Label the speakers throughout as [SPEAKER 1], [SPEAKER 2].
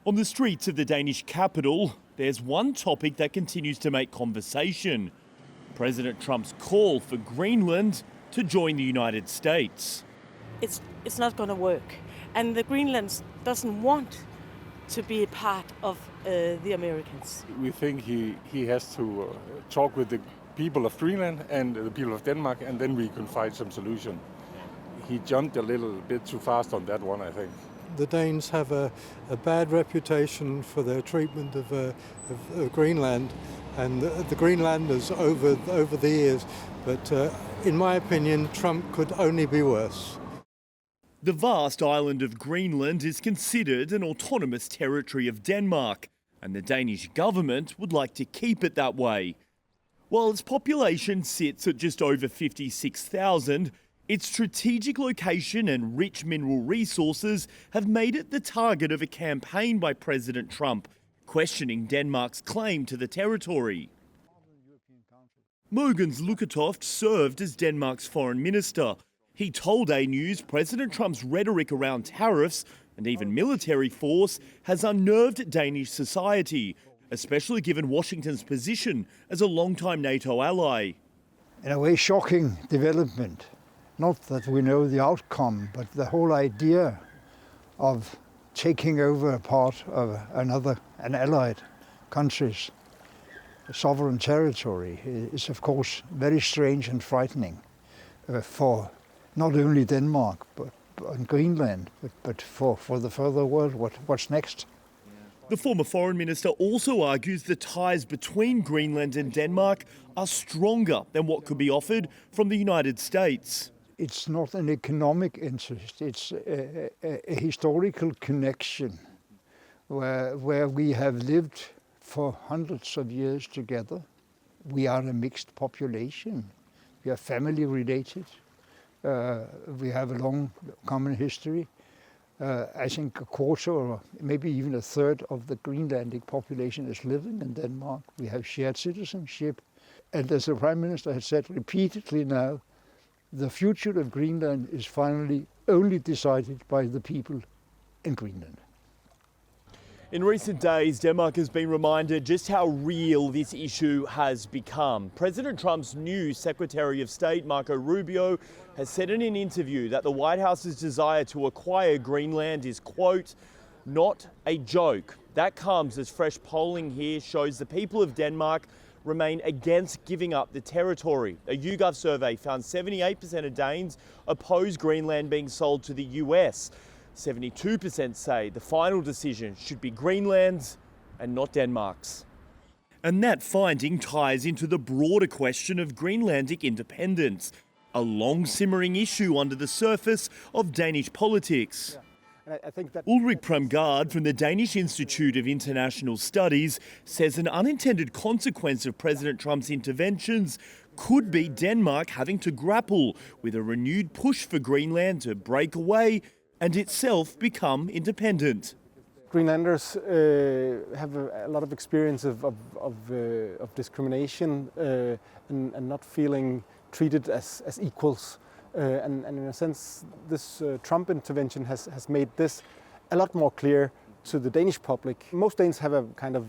[SPEAKER 1] On the streets of the Danish capital, there's one topic that continues to make conversation. President Trump's call for Greenland to join the United States.
[SPEAKER 2] It's not going to work. And the Greenland doesn't want to be a part of the Americans.
[SPEAKER 3] We think he has to talk with the people of Greenland and the people of Denmark, and then we can find some solution. He jumped a little bit too fast on that one, I think.
[SPEAKER 4] The Danes have a bad reputation for their treatment of Greenland and the Greenlanders over the years. But in my opinion, Trump could only be worse.
[SPEAKER 1] The vast island of Greenland is considered an autonomous territory of Denmark, and the Danish government would like to keep it that way. While its population sits at just over 56,000, its strategic location and rich mineral resources have made it the target of a campaign by President Trump, questioning Denmark's claim to the territory. Mogens Lykketoft served as Denmark's foreign minister. He told AnewZ President Trump's rhetoric around tariffs and even military force has unnerved Danish society, especially given Washington's position as a long-time NATO ally.
[SPEAKER 5] In a way, shocking development. Not that we know the outcome, but the whole idea of taking over a part of an allied country's sovereign territory is, of course, very strange and frightening for not only Denmark, but Greenland, but for the further world. What's next?
[SPEAKER 1] The former foreign minister also argues the ties between Greenland and Denmark are stronger than what could be offered from the United States.
[SPEAKER 5] It's not an economic interest, it's a historical connection where we have lived for hundreds of years together. We are a mixed population. We are family related. We have a long common history. I think a quarter or maybe even a third of the Greenlandic population is living in Denmark. We have shared citizenship. And as the Prime Minister has said repeatedly now, the future of Greenland is finally only decided by the people in Greenland.
[SPEAKER 1] In recent days, Denmark has been reminded just how real this issue has become. President Trump's new Secretary of State, Marco Rubio, has said in an interview that the White House's desire to acquire Greenland is, quote, not a joke. That comes as fresh polling here shows the people of Denmark remain against giving up the territory. A YouGov survey found 78% of Danes oppose Greenland being sold to the US. 72% say the final decision should be Greenland's and not Denmark's. And that finding ties into the broader question of Greenlandic independence, a long-simmering issue under the surface of Danish politics.
[SPEAKER 6] I think that
[SPEAKER 1] Ulrik Premgaard from the Danish Institute of International Studies says an unintended consequence of President Trump's interventions could be Denmark having to grapple with a renewed push for Greenland to break away and itself become independent.
[SPEAKER 6] Greenlanders have a lot of experience of discrimination and not feeling treated as equals. And in a sense, this Trump intervention has made this a lot more clear to the Danish public. Most Danes have a kind of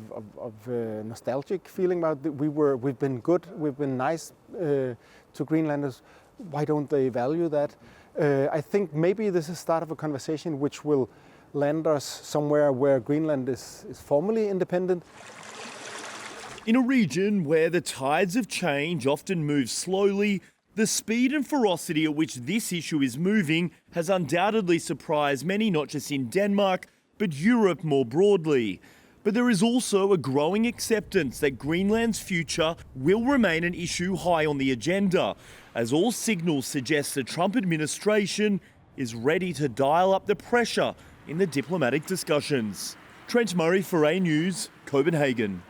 [SPEAKER 6] nostalgic feeling about it. We've been good, we've been nice to Greenlanders. Why don't they value that? I think maybe this is the start of a conversation which will land us somewhere where Greenland is formally independent.
[SPEAKER 1] In a region where the tides of change often move slowly, the speed and ferocity at which this issue is moving has undoubtedly surprised many, not just in Denmark, but Europe more broadly. But there is also a growing acceptance that Greenland's future will remain an issue high on the agenda, as all signals suggest the Trump administration is ready to dial up the pressure in the diplomatic discussions. Trent Murray for AnewZ, Copenhagen.